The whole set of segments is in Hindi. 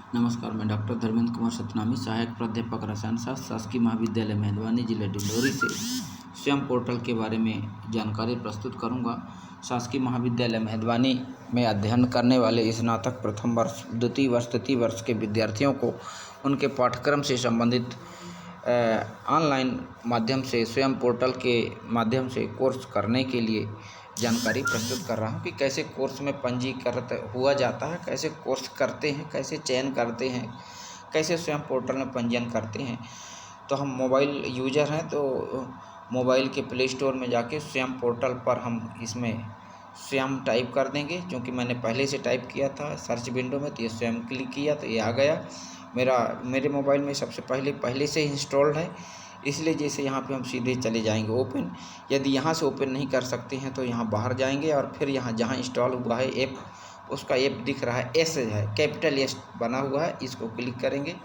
नमस्कार, मैं डॉक्टर धर्मेंद्र कुमार सतनामी, सहायक प्राध्यापक रसायन शास्त्र, शासकीय महाविद्यालय मेहंदवानी, जिला डिंडोरी से स्वयं पोर्टल के बारे में जानकारी प्रस्तुत करूंगा। शासकीय महाविद्यालय मेहंदवानी में अध्ययन करने वाले स्नातक प्रथम वर्ष, द्वितीय वर्ष, तृतीय वर्ष के विद्यार्थियों को उनके पाठ्यक्रम से संबंधित ऑनलाइन माध्यम से स्वयं पोर्टल के माध्यम से कोर्स करने के लिए जानकारी प्रस्तुत कर रहा हूं कि कैसे कोर्स में पंजीकृत हुआ जाता है, कैसे कोर्स करते हैं, कैसे चयन करते हैं, कैसे स्वयं पोर्टल में पंजीयन करते हैं। तो हम मोबाइल यूजर हैं तो मोबाइल के प्ले स्टोर में जाके स्वयं पोर्टल पर हम इसमें स्वयं टाइप कर देंगे, क्योंकि मैंने पहले से टाइप किया था सर्च विंडो में, तो ये स्वयं क्लिक किया तो ये आ गया। मेरे मोबाइल में सबसे पहले से इंस्टॉल्ड है, इसलिए जैसे यहाँ पे हम सीधे चले जाएंगे ओपन। यदि यहाँ से ओपन नहीं कर सकते हैं तो यहाँ बाहर जाएंगे और फिर यहाँ जहाँ इंस्टॉल हुआ है ऐप, उसका ऐप दिख रहा है, एस है, कैपिटल एस बना हुआ है, इसको क्लिक करेंगे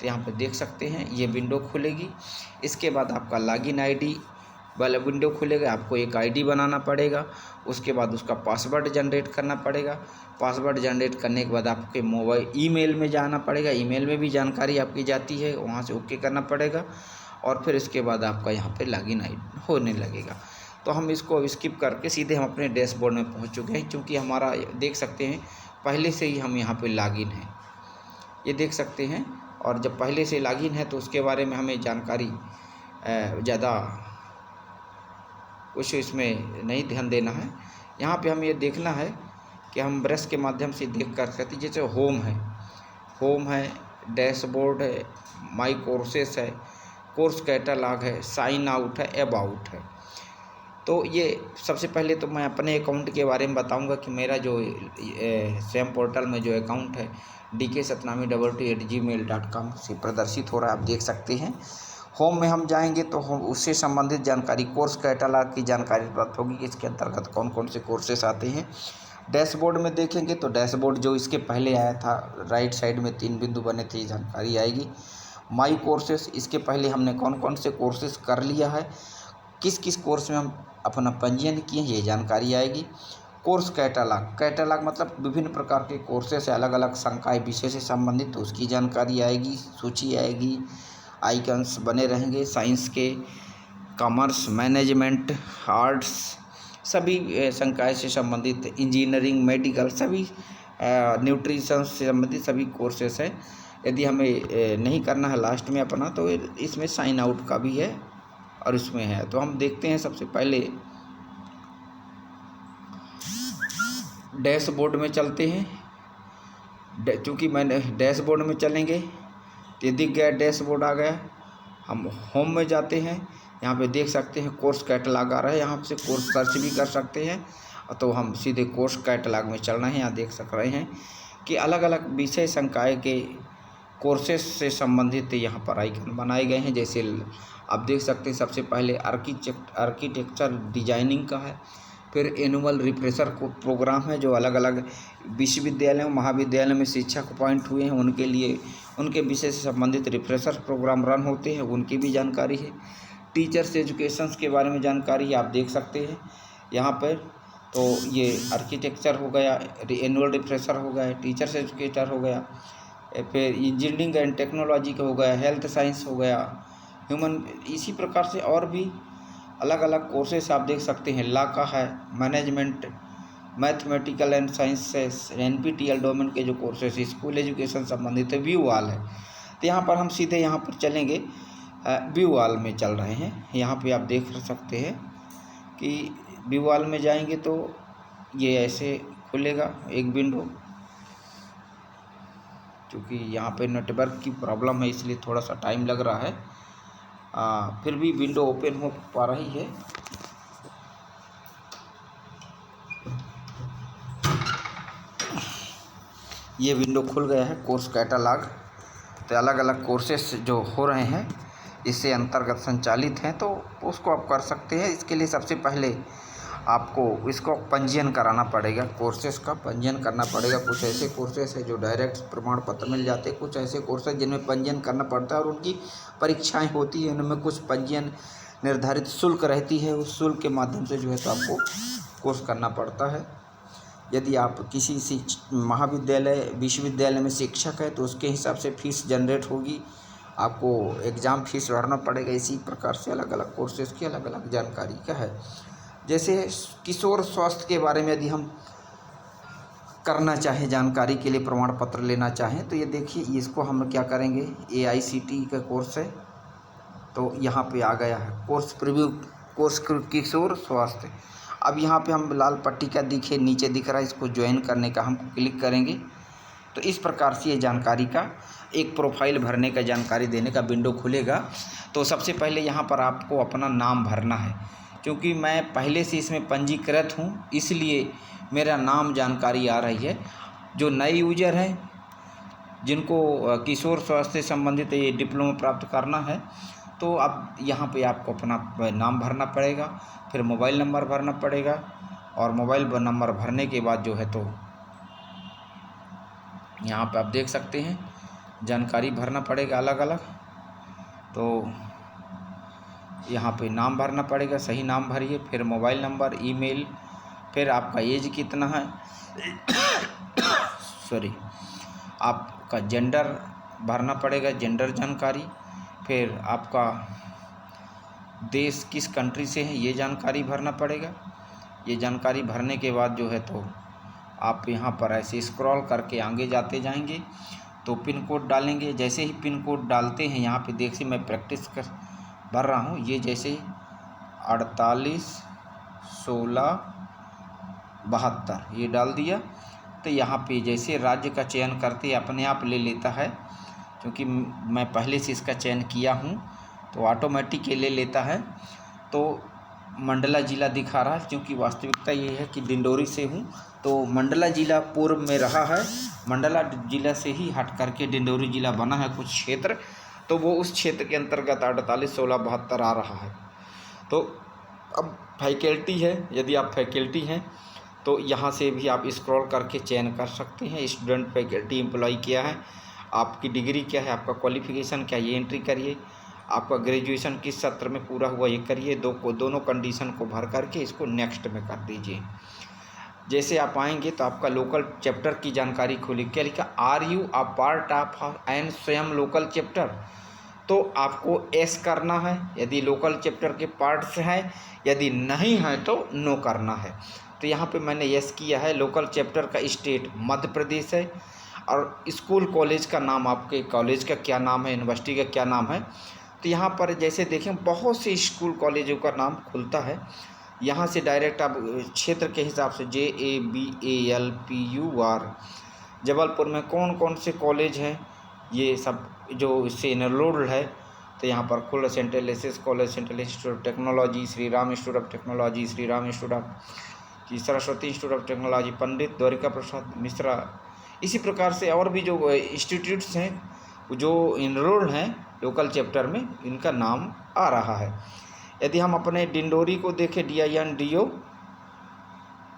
तो यहाँ पे देख सकते हैं ये विंडो खुलेगी। इसके बाद आपका लॉगिन आईडी वाला विंडो खुलेगा, आपको एक आईडी बनाना पड़ेगा, उसके बाद उसका पासवर्ड जनरेट करना पड़ेगा। पासवर्ड जनरेट करने के बाद आपके मोबाइल ईमेल में जाना पड़ेगा, ईमेल में भी जानकारी आपकी जाती है, वहाँ से ओके करना पड़ेगा और फिर इसके बाद आपका यहाँ पे लॉगिन होने लगेगा। तो हम इसको स्किप करके सीधे हम अपने डैशबोर्ड में पहुँच चुके हैं, क्योंकि हमारा देख सकते हैं पहले से ही हम यहाँ पे लॉगिन हैं, ये देख सकते हैं। और जब पहले से लॉगिन है तो उसके बारे में हमें जानकारी ज़्यादा कुछ इसमें नहीं ध्यान देना है। यहाँ पे हम ये देखना है कि हम ब्रश के माध्यम से देख कर सकते, जैसे होम है, डैशबोर्ड है, माई कोर्सेस है, कोर्स कैटलॉग है, साइन आउट है, अबाउट है। तो ये सबसे पहले तो मैं अपने अकाउंट के बारे में बताऊंगा कि मेरा जो स्वयं पोर्टल में जो अकाउंट है dksatnami22@gmail.com से प्रदर्शित हो रहा है, आप देख सकते हैं। होम में हम जाएंगे तो हम उससे संबंधित जानकारी, कोर्स कैटलॉग की जानकारी प्राप्त होगी कि इसके अंतर्गत कौन कौन से कोर्सेस आते हैं। डैशबोर्ड में देखेंगे तो डैशबोर्ड जो इसके पहले आया था, राइट साइड में 3 बिंदु बने थे, जानकारी आएगी। माई कोर्सेस, इसके पहले हमने कौन कौन से कोर्सेस कर लिया है, किस किस कोर्स में हम अपना पंजीयन किए, ये जानकारी आएगी। कोर्स कैटलॉग मतलब विभिन्न प्रकार के कोर्सेस है, अलग अलग संकाय विषय से संबंधित, तो उसकी जानकारी आएगी, सूची आएगी, आइकन्स बने रहेंगे। साइंस के, कॉमर्स, मैनेजमेंट, आर्ट्स, सभी संकाय से संबंधित, इंजीनियरिंग, मेडिकल, सभी न्यूट्रिशन से संबंधित सभी कोर्सेस हैं। यदि हमें नहीं करना है लास्ट में अपना, तो इसमें साइन आउट का भी है और इसमें है। तो हम देखते हैं सबसे पहले डैशबोर्ड में चलते हैं। चूँकि मैंने डैशबोर्ड में चलेंगे तो ये दिख गया, डैशबोर्ड आ गया। हम होम में जाते हैं, यहाँ पे देख सकते हैं कोर्स कैटलॉग आ रहा है, यहाँ से कोर्स सर्च भी कर सकते हैं। तो हम सीधे कोर्स कैटलॉग में चलना है। यहाँ देख सक रहे हैं कि अलग अलग विषय संकाय के कोर्सेस से संबंधित यहाँ पर आइकन बनाए गए हैं। जैसे आप देख सकते हैं सबसे पहले आर्किटेक्चर डिजाइनिंग का है, फिर एनुअल रिफ्रेशर को प्रोग्राम है, जो अलग अलग विश्वविद्यालयों, महाविद्यालयों में शिक्षक अपॉइंट हुए हैं उनके लिए, उनके विषय से संबंधित रिफ्रेशर प्रोग्राम रन होते हैं, उनकी भी जानकारी है। टीचर्स एजुकेशंस के बारे में जानकारी आप देख सकते हैं यहाँ पर। तो ये आर्किटेक्चर हो गया, एनुअल रिफ्रेशर हो गया, टीचर्स एजुकेटर हो गया, फिर इंजीनियरिंग एंड टेक्नोलॉजी का हो गया, हेल्थ साइंस हो गया, ह्यूमन, इसी प्रकार से और भी अलग अलग कोर्सेस आप देख सकते हैं। लॉ का है, management, mathematical and sciences, NPTEL domain के जो कोर्सेस, स्कूल एजुकेशन संबंधित है, व्यू ऑल है। तो यहाँ पर हम सीधे यहाँ पर चलेंगे, व्यू ऑल में चल रहे हैं। यहाँ पे आप देख सकते हैं कि व्यू ऑल में जाएंगे तो ये ऐसे खुलेगा एक विंडो। क्योंकि यहाँ पे नेटवर्क की प्रॉब्लम है इसलिए थोड़ा सा टाइम लग रहा है, फिर भी विंडो ओपन हो पा रही है। ये विंडो खुल गया है, कोर्स कैटलॉग। तो अलग अलग कोर्सेस जो हो रहे हैं इससे अंतर्गत संचालित हैं, तो उसको आप कर सकते हैं। इसके लिए सबसे पहले आपको इसको पंजीयन कराना पड़ेगा, कोर्सेस का पंजीयन करना पड़ेगा। कुछ ऐसे कोर्सेस हैं जो डायरेक्ट प्रमाण पत्र मिल जाते हैं, कुछ ऐसे कोर्सेस जिनमें पंजीयन करना पड़ता है और उनकी परीक्षाएं होती हैं, उनमें कुछ पंजीयन निर्धारित शुल्क रहती है, उस शुल्क के माध्यम से जो है तो आपको कोर्स करना पड़ता है। यदि आप किसी महाविद्यालय विश्वविद्यालय में शिक्षक है तो उसके हिसाब से फ़ीस जनरेट होगी, आपको एग्ज़ाम फ़ीस भरना पड़ेगा। इसी प्रकार से अलग अलग कोर्सेज़ की अलग अलग जानकारी का है। जैसे किशोर स्वास्थ्य के बारे में यदि हम करना चाहें, जानकारी के लिए प्रमाण पत्र लेना चाहें, तो ये देखिए इसको हम क्या करेंगे, AICTE का कोर्स है, तो यहाँ पे आ गया है कोर्स प्रीव्यू, कोर्स किशोर स्वास्थ्य। अब यहाँ पे हम लाल पट्टी का दिखे नीचे दिख रहा है, इसको ज्वाइन करने का हम क्लिक करेंगे तो इस प्रकार से ये जानकारी का एक प्रोफाइल भरने का, जानकारी देने का विंडो खुलेगा। तो सबसे पहले यहाँ पर आपको अपना नाम भरना है। क्योंकि मैं पहले से इसमें पंजीकृत हूँ इसलिए मेरा नाम जानकारी आ रही है। जो नए यूजर हैं जिनको किशोर स्वास्थ्य से संबंधित ये डिप्लोमा प्राप्त करना है, तो अब यहाँ पे आपको अपना नाम भरना पड़ेगा, फिर मोबाइल नंबर भरना पड़ेगा, और मोबाइल नंबर भरने के बाद जो है तो यहाँ पे आप देख सकते हैं जानकारी भरना पड़ेगा अलग अलग। तो यहाँ पे नाम भरना पड़ेगा, सही नाम भरिए, फिर मोबाइल नंबर, ईमेल, फिर आपका एज कितना है सॉरी, आपका जेंडर भरना पड़ेगा, जेंडर जानकारी, फिर आपका देश किस कंट्री से है ये जानकारी भरना पड़ेगा। ये जानकारी भरने के बाद जो है तो आप यहाँ पर ऐसे स्क्रॉल करके आगे जाते जाएंगे तो पिन कोड डालेंगे। जैसे ही पिन कोड डालते हैं यहाँ पे देखिए मैं प्रैक्टिस कर भर रहा हूँ, ये जैसे 481672 ये डाल दिया तो यहाँ पे जैसे राज्य का चयन करते अपने आप ले लेता है, क्योंकि मैं पहले से इसका चयन किया हूँ तो ऑटोमेटिक ये ले लेता है। तो मंडला ज़िला दिखा रहा है, क्योंकि वास्तविकता ये है कि डिंडोरी से हूँ तो मंडला ज़िला पूर्व में रहा है। मंडला ज़िला से ही हट करके डिंडोरी ज़िला बना है कुछ क्षेत्र, तो वो उस क्षेत्र के अंतर्गत 481672 आ रहा है। तो अब फैकल्टी है, यदि आप फैकल्टी हैं तो यहाँ से भी आप स्क्रॉल करके चयन कर सकते हैं। स्टूडेंट, फैकल्टी, एम्प्लॉय क्या है, आपकी डिग्री क्या है, आपका क्वालिफ़िकेशन क्या है, ये एंट्री करिए। आपका ग्रेजुएशन किस सत्र में पूरा हुआ ये करिए। दोनों कंडीशन को भर करके इसको नेक्स्ट में कर दीजिए। जैसे आप आएंगे तो आपका लोकल चैप्टर की जानकारी खुली। क्या लिखा, are you a part of an Swayam local chapter, तो आपको एस करना है यदि लोकल चैप्टर के पार्ट्स हैं, यदि नहीं है तो नो करना है। तो यहाँ पे मैंने यस किया है। लोकल चैप्टर का स्टेट मध्य प्रदेश है, और स्कूल कॉलेज का नाम, आपके कॉलेज का क्या नाम है, यूनिवर्सिटी का क्या नाम है, तो यहाँ पर जैसे देखें बहुत से स्कूल कॉलेजों का नाम खुलता है। यहाँ से डायरेक्ट आप क्षेत्र के हिसाब से JABALPUR, जबलपुर में कौन कौन से कॉलेज हैं ये सब जो इससे इनरोल्ड है, तो यहाँ पर खुल central SS college, central institute of technology, Shri Ram institute of technology, Shri Ram institute of, Saraswati institute of technology, Pandit Dwarika Prasad Mishra. इसी प्रकार से और भी जो इंस्टीट्यूट्स हैं जो इनरोल्ड हैं लोकल चैप्टर में, इनका नाम आ रहा है। यदि हम अपने डिंडोरी को देखें, DINDO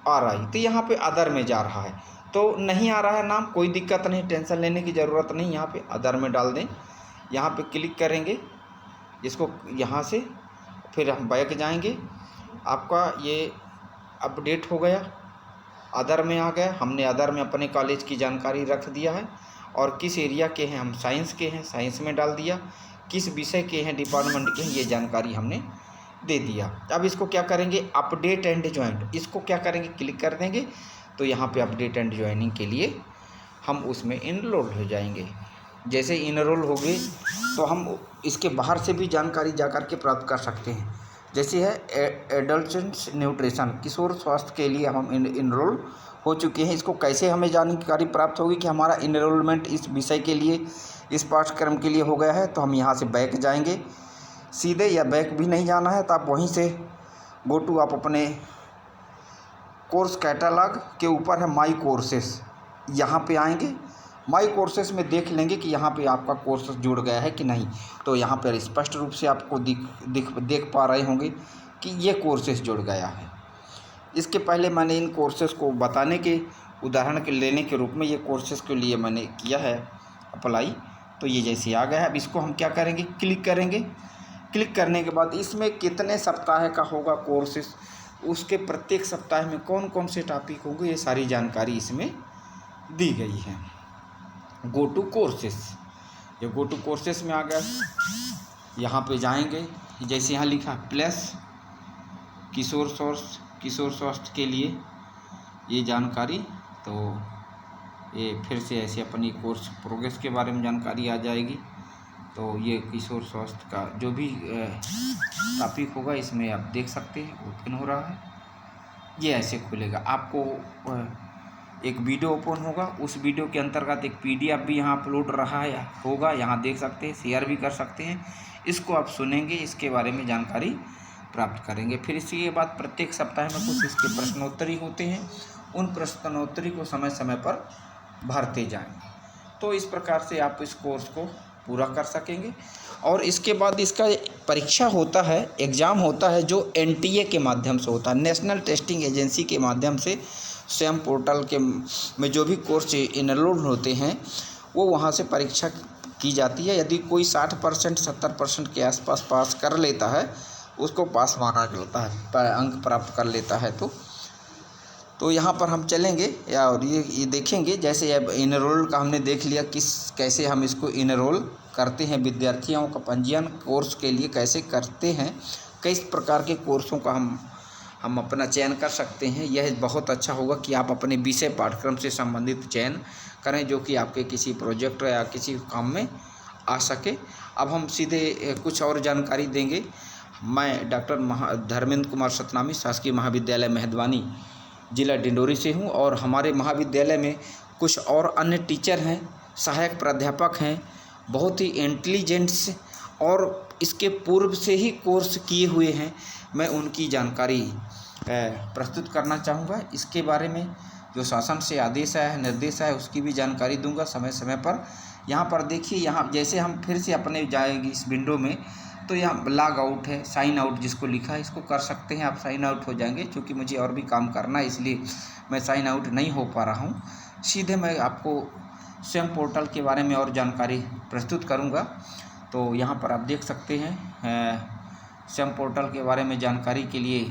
RI, तो यहाँ पे अदर में जा रहा है, तो नहीं आ रहा है नाम, कोई दिक्कत नहीं, टेंशन लेने की ज़रूरत नहीं। यहाँ पे अदर में डाल दें, यहाँ पे क्लिक करेंगे इसको, यहाँ से फिर हम बैक जाएंगे, आपका ये अपडेट हो गया, अदर में आ गया। हमने अदर में अपने कॉलेज की जानकारी रख दिया है, और किस एरिया के हैं, हम साइंस के हैं, साइंस में डाल दिया, किस विषय के हैं, डिपार्टमेंट के हैं, ये जानकारी हमने दे दिया। अब इसको क्या करेंगे, अपडेट एंड ज्वाइन, इसको क्या करेंगे, क्लिक कर देंगे तो यहाँ पे अपडेट एंड ज्वाइनिंग के लिए हम उसमें इनरोल हो जाएंगे। जैसे इनरोल हो गए तो हम इसके बाहर से भी जानकारी जा कर के प्राप्त कर सकते हैं। जैसे है एडल्ट न्यूट्रिशन, किशोर स्वास्थ्य के लिए हम इनरोल हो चुके हैं। इसको कैसे हमें जानकारी प्राप्त होगी कि हमारा इनरोलमेंट इस विषय के लिए, इस पाठ्यक्रम के लिए हो गया है, तो हम यहाँ से बैक जाएंगे सीधे, या बैक भी नहीं जाना है तो आप वहीं से गो टू, आप अपने कोर्स कैटलॉग के ऊपर है माई कोर्सेस, यहाँ पे आएंगे। माई कोर्सेस में देख लेंगे कि यहाँ पे आपका कोर्स जुड़ गया है कि नहीं, तो यहाँ पर स्पष्ट रूप से आपको देख पा रहे होंगे कि ये कोर्सेस जुड़ गया है। इसके पहले मैंने इन कोर्सेज़ को बताने के, उदाहरण के लेने के रूप में ये कोर्सेज़ के लिए मैंने किया है अप्लाई, तो ये जैसे आ गया है। अब इसको हम क्या करेंगे, क्लिक करेंगे। क्लिक करने के बाद इसमें कितने सप्ताह का होगा कोर्सेस, उसके प्रत्येक सप्ताह में कौन कौन से टॉपिक होंगे, ये सारी जानकारी इसमें दी गई है। गो टू कोर्सेस, ये गो टू कोर्सेस में आ गया, यहाँ पे जाएंगे, जैसे यहाँ लिखा प्लस किशोर स्वास्थ्य के लिए ये जानकारी, तो ये फिर से ऐसे अपनी कोर्स प्रोग्रेस के बारे में जानकारी आ जाएगी। तो ये किशोर स्वास्थ्य का जो भी टॉपिक होगा इसमें आप देख सकते हैं ओपन हो रहा है। ये ऐसे खुलेगा, आपको एक वीडियो ओपन होगा, उस वीडियो के अंतर्गत एक PDF भी यहाँ अपलोड रहा है होगा, यहाँ देख सकते हैं, शेयर भी कर सकते हैं। इसको आप सुनेंगे, इसके बारे में जानकारी प्राप्त करेंगे। फिर इसके बाद प्रत्येक सप्ताह में कुछ इसके प्रश्नोत्तरी होते हैं, उन प्रश्नोत्तरी को समय समय पर भरते जाएं। तो इस प्रकार से आप इस कोर्स को पूरा कर सकेंगे। और इसके बाद इसका परीक्षा होता है, एग्ज़ाम होता है, जो NTA के माध्यम से होता है, नेशनल टेस्टिंग एजेंसी के माध्यम से। स्वयं पोर्टल के में जो भी कोर्स इनरोल होते हैं वो वहाँ से परीक्षा की जाती है। यदि कोई 60% 70% के आसपास पास कर लेता है उसको पास माना जाता है, अंक प्राप्त कर लेता है। तो यहाँ पर हम चलेंगे और ये देखेंगे, जैसे अब इनरोल का हमने देख लिया कैसे हम इसको इनरोल करते हैं, विद्यार्थियों का पंजीयन कोर्स के लिए कैसे करते हैं, किस प्रकार के कोर्सों का हम अपना चयन कर सकते हैं। यह बहुत अच्छा होगा कि आप अपने विषय पाठ्यक्रम से संबंधित चयन करें, जो कि आपके किसी प्रोजेक्ट या किसी काम में आ सके। अब हम सीधे कुछ और जानकारी देंगे। मैं डॉक्टर धर्मेंद्र कुमार सतनामी, शासकीय महाविद्यालय मेहदवानी, जिला डिंडोरी से हूँ। और हमारे महाविद्यालय में कुछ और अन्य टीचर हैं, सहायक प्राध्यापक हैं, बहुत ही इंटेलिजेंट्स और इसके पूर्व से ही कोर्स किए हुए हैं। मैं उनकी जानकारी प्रस्तुत करना चाहूँगा। इसके बारे में जो शासन से आदेश आया है, निर्देश आया है, उसकी भी जानकारी दूंगा समय समय पर। यहाँ पर देखिए, यहाँ जैसे हम फिर से अपने जाएंगे इस विंडो में, तो यहाँ लॉग आउट है, साइन आउट जिसको लिखा है, इसको कर सकते हैं आप, साइन आउट हो जाएंगे। क्योंकि मुझे और भी काम करना है इसलिए मैं साइन आउट नहीं हो पा रहा हूँ। सीधे मैं आपको स्वयं पोर्टल के बारे में और जानकारी प्रस्तुत करूँगा। तो यहाँ पर आप देख सकते हैं, स्वयं पोर्टल के बारे में जानकारी के लिए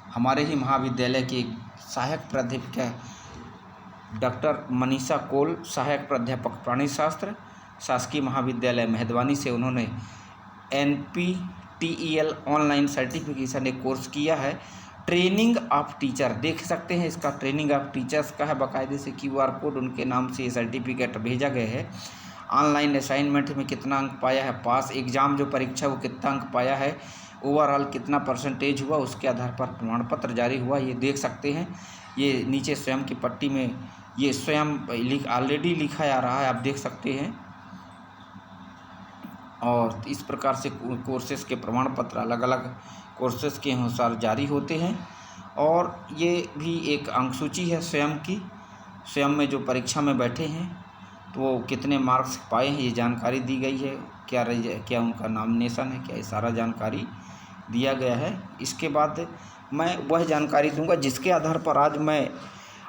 हमारे ही महाविद्यालय के सहायक प्राध्यापिका डॉक्टर मनीषा कोल, सहायक प्राध्यापक प्राणीशास्त्र, शासकीय महाविद्यालय मेहदवानी से, उन्होंने NPTEL ऑनलाइन सर्टिफिकेशन एक कोर्स किया है, ट्रेनिंग ऑफ टीचर। देख सकते हैं इसका ट्रेनिंग ऑफ टीचर्स का है, बाकायदे से QR कोड उनके नाम से ये सर्टिफिकेट भेजा गया है। ऑनलाइन असाइनमेंट में कितना अंक पाया है, पास एग्ज़ाम जो परीक्षा वो कितना अंक पाया है, ओवरऑल कितना परसेंटेज हुआ, उसके आधार पर प्रमाण पत्र जारी हुआ, ये देख सकते हैं। ये नीचे स्वयं की पट्टी में ये स्वयं ऑलरेडी लिखा आ रहा है, आप देख सकते हैं। और इस प्रकार से कोर्सेज़ के प्रमाण पत्र अलग अलग कोर्सेज़ के अनुसार जारी होते हैं। और ये भी एक अंक सूची है स्वयं की, स्वयं में जो परीक्षा में बैठे हैं तो वो कितने मार्क्स पाए हैं, ये जानकारी दी गई है। क्या उनका नॉमिनेशन है, क्या ये सारा जानकारी दिया गया है। इसके बाद मैं वह जानकारी दूंगा जिसके आधार पर आज मैं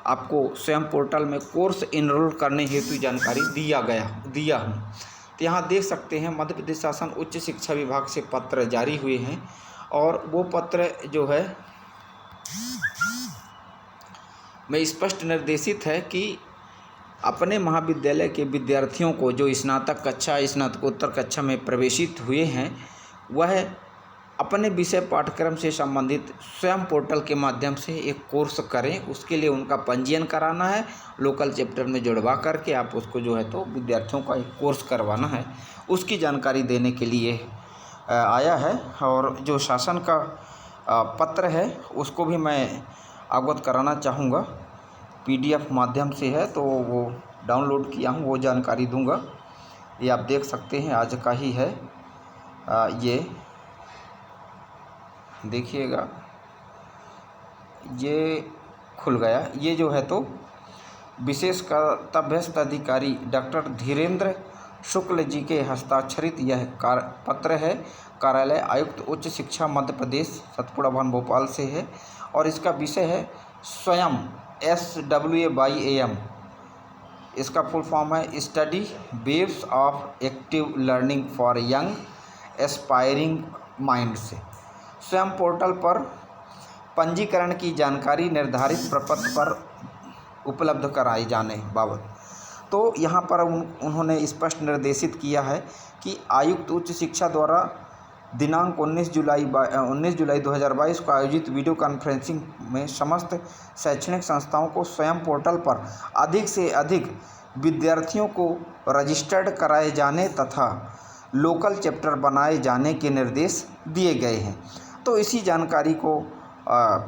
आपको स्वयं पोर्टल में कोर्स इनरोल करने हेतु जानकारी दिया हूँ। तो यहाँ देख सकते हैं मध्य प्रदेश शासन उच्च शिक्षा विभाग से पत्र जारी हुए हैं, और वो पत्र जो है में स्पष्ट निर्देशित है कि अपने महाविद्यालय के विद्यार्थियों को जो स्नातक कक्षा, स्नातकोत्तर कक्षा में प्रवेशित हुए हैं, वह अपने विषय पाठ्यक्रम से संबंधित स्वयं पोर्टल के माध्यम से एक कोर्स करें। उसके लिए उनका पंजीयन कराना है, लोकल चैप्टर में जुड़वा करके आप उसको जो है तो विद्यार्थियों का एक कोर्स करवाना है, उसकी जानकारी देने के लिए आया है। और जो शासन का पत्र है उसको भी मैं अवगत कराना चाहूँगा, PDF माध्यम से है, तो वो डाउनलोड किया हूँ, वो जानकारी दूंगा। ये आप देख सकते हैं आज का ही है, ये देखिएगा, ये खुल गया। ये जो है तो विशेष कर्तव्यस्थ अधिकारी डॉक्टर धीरेन्द्र शुक्ल जी के हस्ताक्षरित यह पत्र है, कार्यालय आयुक्त उच्च शिक्षा मध्य प्रदेश, सतपुड़ा भवन भोपाल से है। और इसका विषय है स्वयं, SWAYAM, इसका फुल फॉर्म है study waves of active learning for young aspiring minds. स्वयं पोर्टल पर पंजीकरण की जानकारी निर्धारित प्रपत्र पर उपलब्ध कराए जाने बाबत। तो यहाँ पर उन्होंने स्पष्ट निर्देशित किया है कि आयुक्त उच्च शिक्षा द्वारा दिनांक 19 जुलाई 2022 को आयोजित वीडियो कॉन्फ्रेंसिंग में समस्त शैक्षणिक संस्थाओं को स्वयं पोर्टल पर अधिक से अधिक विद्यार्थियों को रजिस्टर्ड कराए जाने तथा लोकल चैप्टर बनाए जाने के निर्देश दिए गए हैं। तो इसी जानकारी को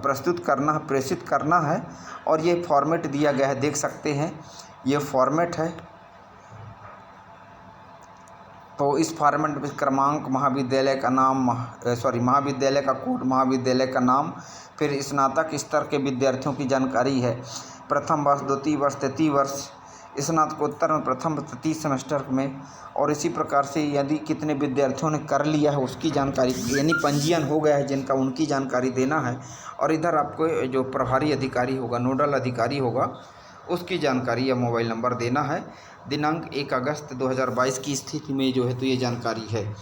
प्रेषित करना है और ये फॉर्मेट दिया गया है, देख सकते हैं ये फॉर्मेट है। तो इस फॉर्मेट में क्रमांक, महाविद्यालय का नाम, महाविद्यालय का कोड, महाविद्यालय का नाम, फिर स्नातक स्तर के विद्यार्थियों की जानकारी है, प्रथम वर्ष, द्वितीय वर्ष, तृतीय वर्ष, स्नातकोत्तर में प्रथम तृतीय सेमेस्टर में, और इसी प्रकार से यदि कितने विद्यार्थियों ने कर लिया है उसकी जानकारी, यानी पंजीयन हो गया है जिनका, उनकी जानकारी देना है। और इधर आपको जो प्रभारी अधिकारी होगा, नोडल अधिकारी होगा, उसकी जानकारी या मोबाइल नंबर देना है। दिनांक 1 अगस्त 2022 की स्थिति में जो है तो ये जानकारी है।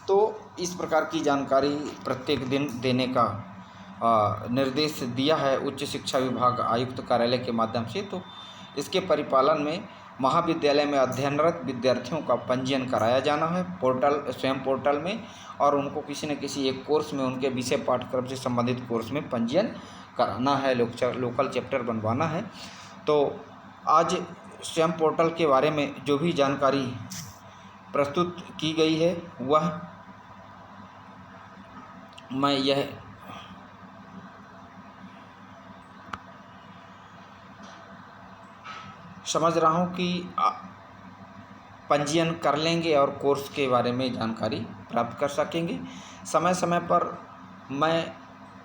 तो इस प्रकार की जानकारी प्रत्येक दिन देने का निर्देश दिया है उच्च शिक्षा विभाग आयुक्त कार्यालय के माध्यम से। तो इसके परिपालन में महाविद्यालय में अध्ययनरत विद्यार्थियों का पंजीयन कराया जाना है स्वयं पोर्टल में, और उनको किसी न किसी एक कोर्स में, उनके विषय पाठ्यक्रम से संबंधित कोर्स में पंजीयन कराना है, लोकल चैप्टर बनवाना है। तो आज स्वयं पोर्टल के बारे में जो भी जानकारी प्रस्तुत की गई है वह मैं यह समझ रहा हूँ कि पंजीयन कर लेंगे और कोर्स के बारे में जानकारी प्राप्त कर सकेंगे। समय समय पर मैं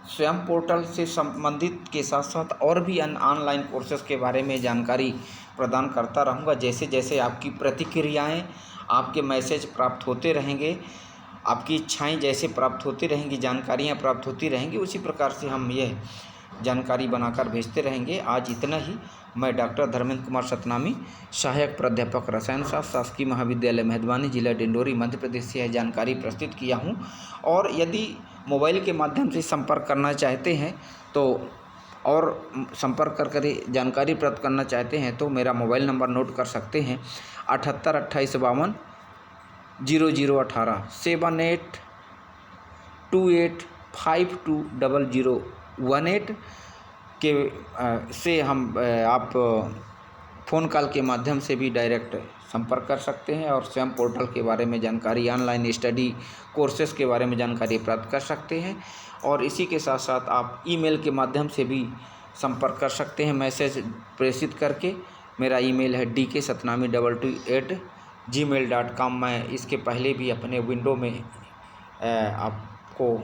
स्वयं पोर्टल से संबंधित के साथ साथ और भी ऑनलाइन कोर्सेज़ के बारे में जानकारी प्रदान करता रहूँगा। जैसे जैसे आपकी प्रतिक्रियाएं, आपके मैसेज प्राप्त होते रहेंगे, आपकी इच्छाएं जैसे प्राप्त होती रहेंगी, जानकारियां प्राप्त होती रहेंगी, उसी प्रकार से हम यह जानकारी बनाकर भेजते रहेंगे। आज इतना ही। मैं डॉक्टर धर्मेंद्र कुमार सतनामी, सहायक प्राध्यापक रसायन शास्त्र, शासकीय महाविद्यालय मेहदवानी, जिला डिंडोरी, मध्य प्रदेश से यह जानकारी प्रस्तुत किया हूँ। और यदि मोबाइल के माध्यम से संपर्क करना चाहते हैं तो और संपर्क कर जानकारी प्राप्त करना चाहते हैं तो मेरा मोबाइल नंबर नोट कर सकते हैं 78 28 52 0018 7828520018 के से हम आप फ़ोन कॉल के माध्यम से भी डायरेक्ट संपर्क कर सकते हैं और स्वयं पोर्टल के बारे में जानकारी, ऑनलाइन स्टडी कोर्सेज़ के बारे में जानकारी प्राप्त कर सकते हैं। और इसी के साथ साथ आप ईमेल के माध्यम से भी संपर्क कर सकते हैं मैसेज प्रेषित करके। मेरा ईमेल है dk satnami22@gmail.com। मैं इसके पहले भी अपने विंडो में आपको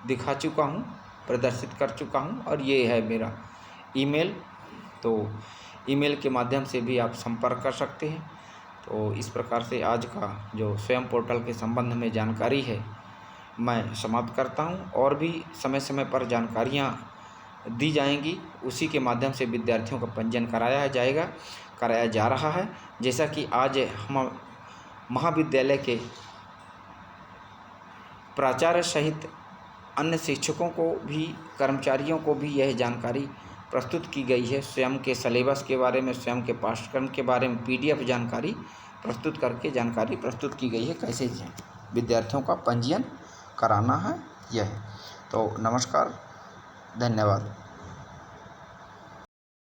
दिखा चुका हूँ, प्रदर्शित कर चुका हूँ, और ये है मेरा ईमेल। तो ईमेल के माध्यम से भी आप संपर्क कर सकते हैं। तो इस प्रकार से आज का जो स्वयं पोर्टल के संबंध में जानकारी है मैं समाप्त करता हूँ। और भी समय समय पर जानकारियाँ दी जाएंगी, उसी के माध्यम से विद्यार्थियों का पंजीयन कराया जा रहा है। जैसा कि आज हम महाविद्यालय के प्राचार्य सहित अन्य शिक्षकों को भी, कर्मचारियों को भी यह जानकारी प्रस्तुत की गई है। स्वयं के सिलेबस के बारे में, स्वयं के पाठ्यक्रम के बारे में PDF जानकारी प्रस्तुत करके जानकारी प्रस्तुत की गई है, कैसे विद्यार्थियों का पंजीयन कराना है यह। तो नमस्कार, धन्यवाद।